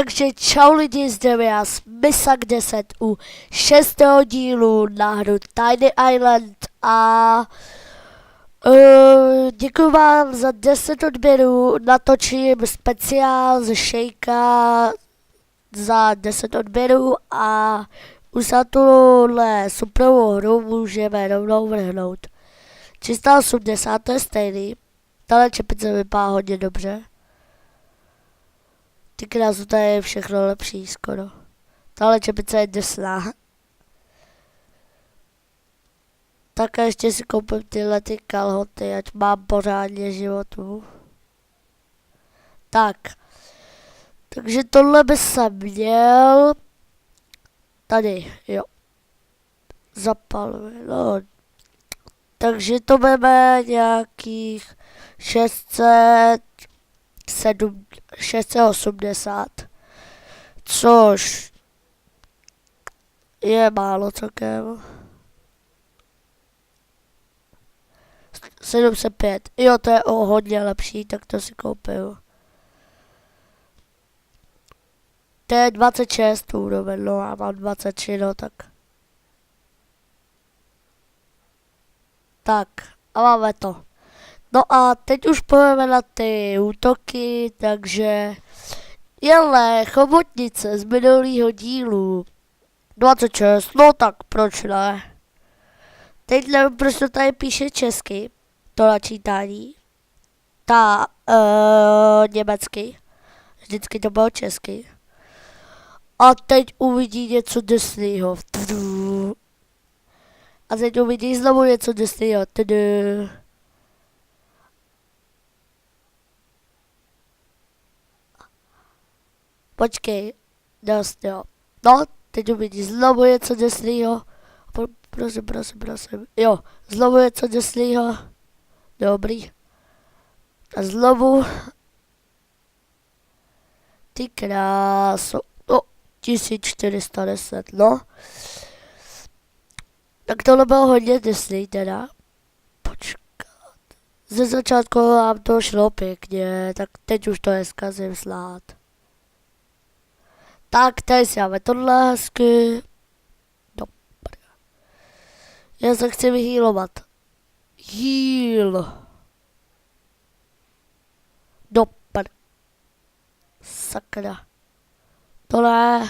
Takže čau lidi, zdravím vás, Misak 10 u 6. dílu na hru Tiny Island a děkuji vám za 10 odběrů, natočím speciál ze Shakea za 10 odběrů a už za tuhle superovou hru můžeme rovnou vrhnout. 380, to je stejný, tahle čepice vypadá hodně dobře. Ty krásu, tady je všechno lepší skoro. Tahle čepice je drsná. Tak a ještě si koupím tyhle ty kalhoty, ať mám pořádně životu. Tak. Takže tohle by se měl. Tady, jo. Zapaluje, no. Takže to bude nějakých 680, což je málo celkem. 705, jo, to je o hodně lepší, tak to si koupil. To je 26 úroveň, no a mám 23, no tak. Tak, a máme to. No a teď už pojďme na ty útoky, takže jele, chobotnice z minulého dílu. 26, no tak proč ne? Teď nevím, proč to tady píše česky, to načítání. Německy. Vždycky to bylo česky. A teď uvidí něco drsného. A teď uvidí znovu něco drsného. Počkej, dost jo. No, teď uvidí znovu něco drsného. Prosím. Jo, znovu něco drsného. Dobrý. A znovu. Ty kráso. No, 1410, no. Tak tohle bylo hodně drsný teda. Počkat. Ze začátku vám to šlo pěkně, tak teď už to je zkazím slát. Tak, tady si dáme tohle hezky. Dobré. Já se chci vyhýlovat. Heal. Dobré. Sakra. Tohle,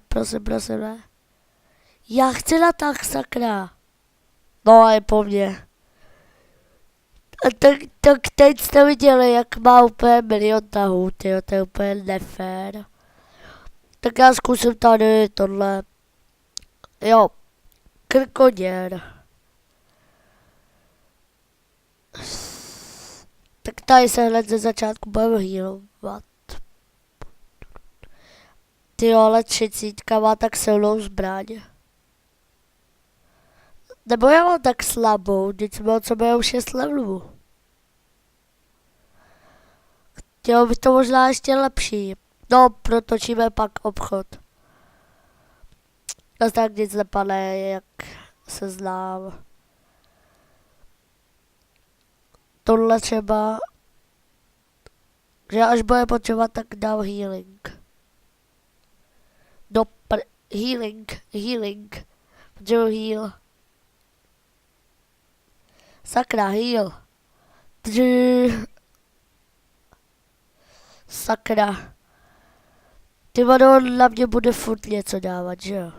prosím, ne. Já chci na tak, sakra. No a je po mně. Tak teď jste viděli, jak má úplně milion tahů, tyjo, to je úplně nefér. Tak já zkusím tady tohle. Jo, krkoděr. Tak tady se hned ze začátku budeme healovat. Tyjo, ale 30 má tak silnou zbraň. Nebo já mám tak slabou, vždyť jsme od sebe už 6 levelů. Chtělo by to možná ještě lepší. No, protočíme pak obchod. A tak nic nepadne, jak se znám. Tohle třeba, že až bude potřebovat, tak dám healing. Healing. Potřebuji heal. Sakra, heal. Sakra. Ty vado, na mě bude furt něco dávat, že jo?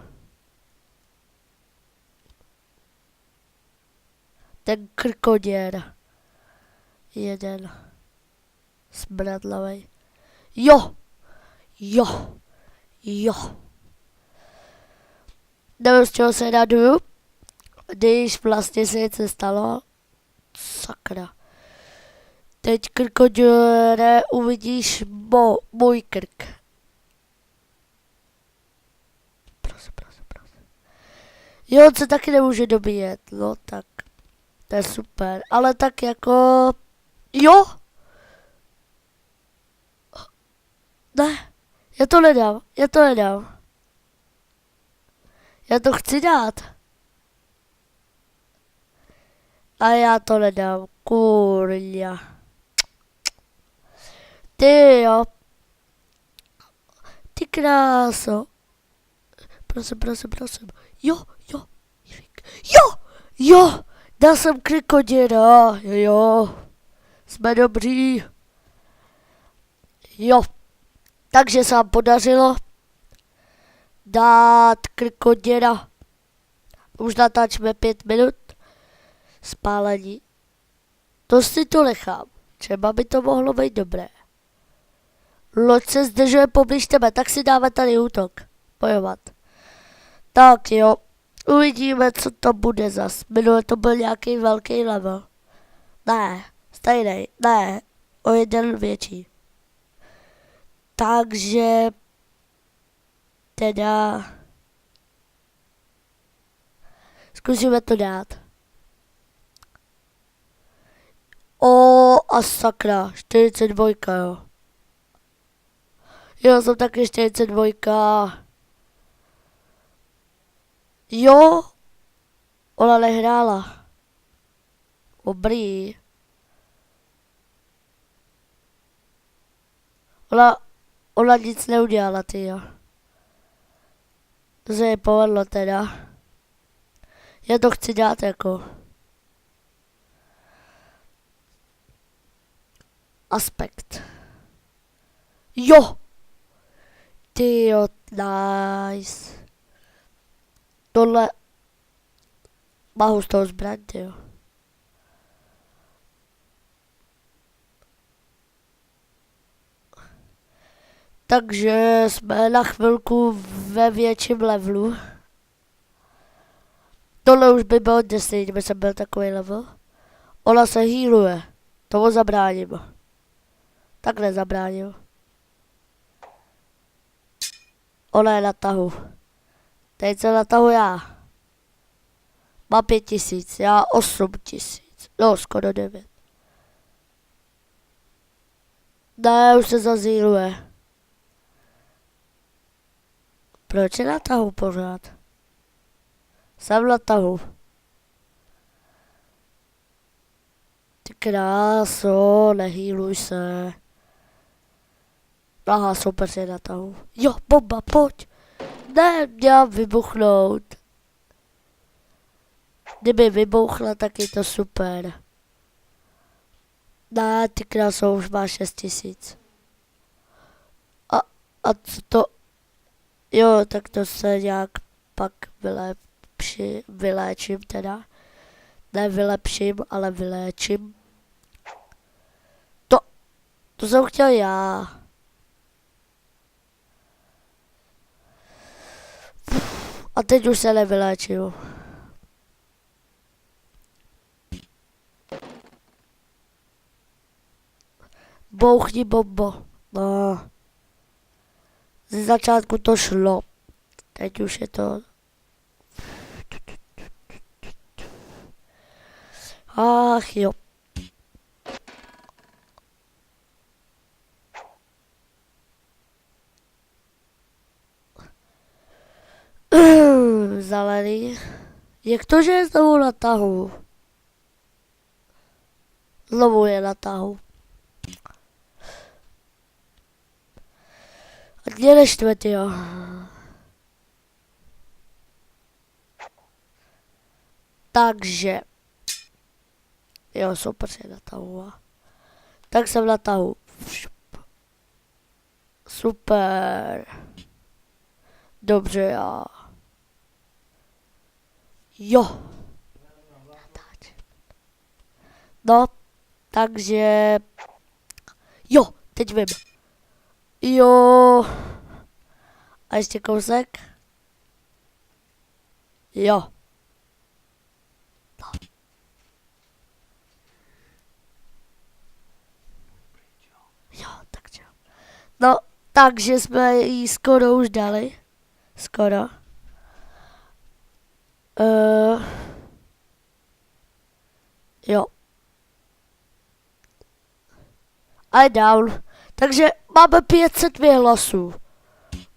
Ten krkoděr. Jeden. Smradlavej. Jo. Nevím, z čeho se raduju, když vlastně se něco stalo. Sakra. Teď krkoděre uvidíš můj krk. Prosím. Jo, on se taky nemůže dobíjet, no tak. To je super, ale tak jako... Jo! Ne, já to nedám. Já to chci dát. A já to nedám, kurňa. Ty jo, kráso. Prosím. Jo. Dal jsem krokodýla, jo. Jsme dobrý. Jo. Takže se vám podařilo dát krokodýla. Už natáčíme 5 minut. Spálení. To si to nechám. Třeba by to mohlo být dobré. Loď se zdržuje poblíž tebe, tak si dáme tady útok. Bojovat. Tak jo. Uvidíme, co to bude zas. Minule to byl nějaký velký level. Ne, stejný. Ne, o jeden větší. Takže teda zkusíme to dát. A sakra, 42, jo. Jo, jsem taky 42. Jo, ona nehrála. Dobrý. Ona nic neudělala, tyjo. To se jí povedlo teda. Já to chci dát jako. Aspekt. Jo! Tyjo, nice. Tohle má hustou zbraň, tyjo. Takže jsme na chvilku ve větším levelu. Tohle už by bylo 10, kdyby jsem byl takový level. Ona se healuje. Tomu zabráním. Tak nezabránil. Ona je na tahu. Teď se na tahu já. Má 5000, já 8000. No, skoro 9. Ne, už se zazíluje. Proč je na tahu pořád? Jsem na tahu. Ty kráso, nehýluj se. Aha, super, je na tahu. Jo, bomba, pojď. Ne, měla vybuchnout. Kdyby vybuchla, tak je to super. Ne, ty kráso, už má 6000. A co to? Jo, tak to se nějak pak vyléčím teda. Ne vylepším, ale vyléčím. To jsem chtěl já. A teď už se nevyléčil. Bouchni bombo. No. Ze začátku to šlo. Teď už je to... Ach jo. Zelený. Jak to, že je znovu na tahu? Znovu je na tahu. A kde neštve, tyjo? Takže. Jo, super, je na tahu. Tak jsem na tahu. Super. Dobře, já. Jo. No, takže... Jo, teď vím. Jo. A ještě kousek. Jo. No. Jo, takže. No, takže jsme jí skoro už dali. Skoro. Jo. A down. Takže máme 502 hlasů.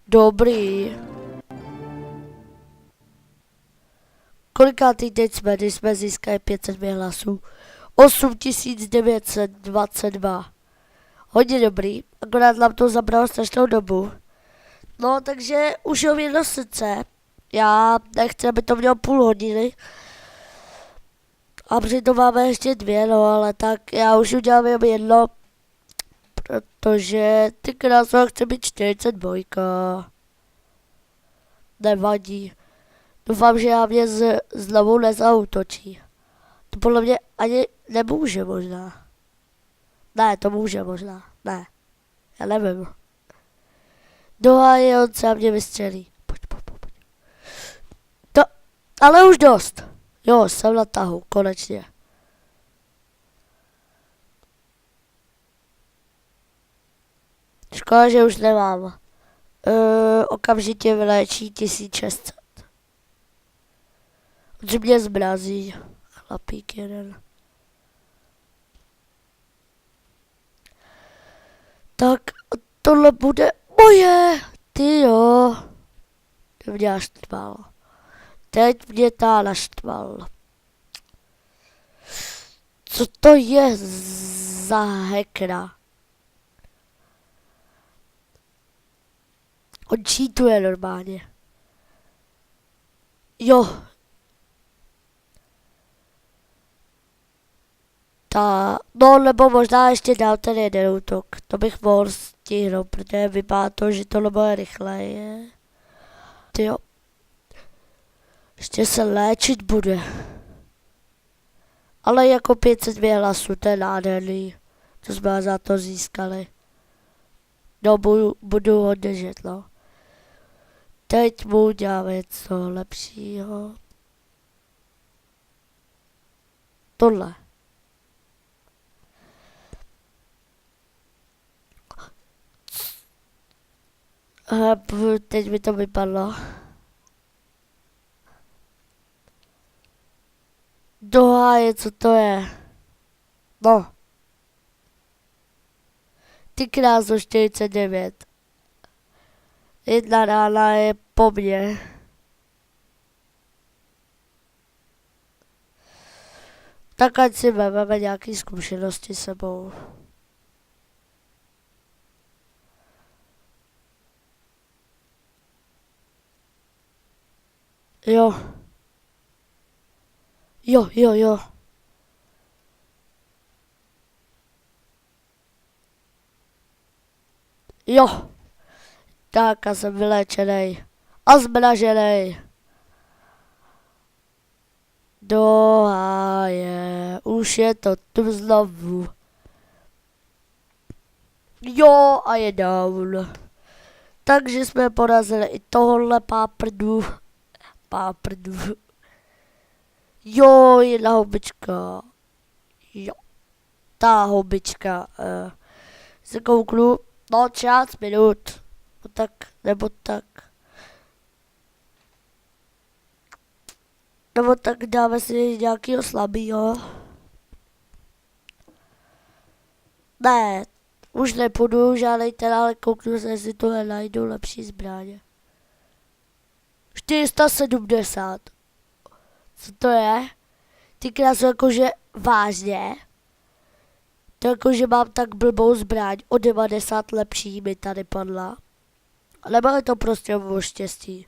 Dobrý. Kolikátý teď jsme, když jsme získali 502 hlasů? 8922. Hodně dobrý, akorát nám to zabralo strašnou dobu. No, takže už ho mě do srdce. Já nechci, aby to mělo půl hodiny. A přitom máme ještě 2, no, ale tak já už udělám jenom jedno. Protože ty krásno chce být 42. Nevadí. Doufám, že já mě znovu nezautočí. To podle mě ani nemůže možná. Ne, to může možná. Ne. Já nevím. Doháje, on se mě vystřelí. Pojď. To, ale už dost. Jo, jsem na tahu, konečně. Škoda, že už nemám. Okamžitě vyléčí 1600. On mě zmrazí. Chlapík jeden. Tak tohle bude moje. Ty jo. To mě naštval. Teď mě ta naštval. Co to je za hackera? On cheatuje normálně. Jo. No, nebo možná ještě dál ten jeden útok. To bych mohl stihnout, protože vypadá to, že tohle bude rychleji. Tyjo. Ještě se léčit bude. Ale jako 502 hlasů, to je nádherný. To jsme za to získali. No, budu ho držet, no. Teď mu uděláme něco lepšího. Tohle. Teď mi to vypadlo. Doháje, co to je? No. Ty krásno 49. Jedna rána je po mně. Tak ať si vezmeme nějaký zkušenosti sebou. Jo. Jo. Tak a jsem vylečenej. A zmraženej. Doháje. Už je to tu znovu. Jo, a je down. Takže jsme porazili i tohle páprdu. Jo, jedna houbička. Jo. Ta houbička. Se kouknu. No, 6 minut. No tak, nebo tak. Nebo tak dáme si nějakýho slabýho. Ne, už nepůjdu žádnej ten, ale kouknu se, jestli tohle najdu lepší zbraně. 470. Co to je? Ty krásy jakože vážně. To jakože mám tak blbou zbraň, o 90 lepší mi tady padla. Nebo je to prostě o štěstí.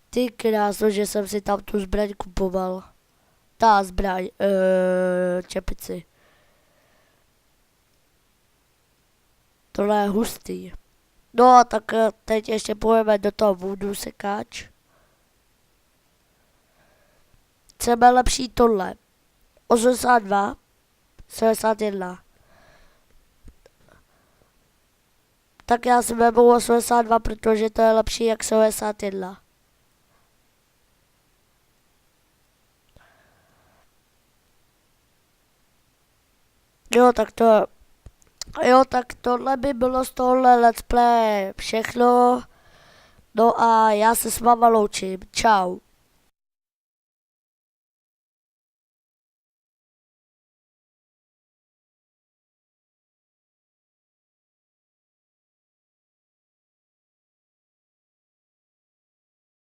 Ty krásno, že jsem si tam tu zbraň kupoval. Ta zbraň, čepici. Tohle je hustý. No a tak teď ještě půjdeme do toho voodoo sekáč. Chceme lepší tohle. 82, 71. Tak já si vezmu 82, protože to je lepší jak 71. Jo, tak tohle by bylo z tohle let's play všechno. No a já se s váma loučím. Čau.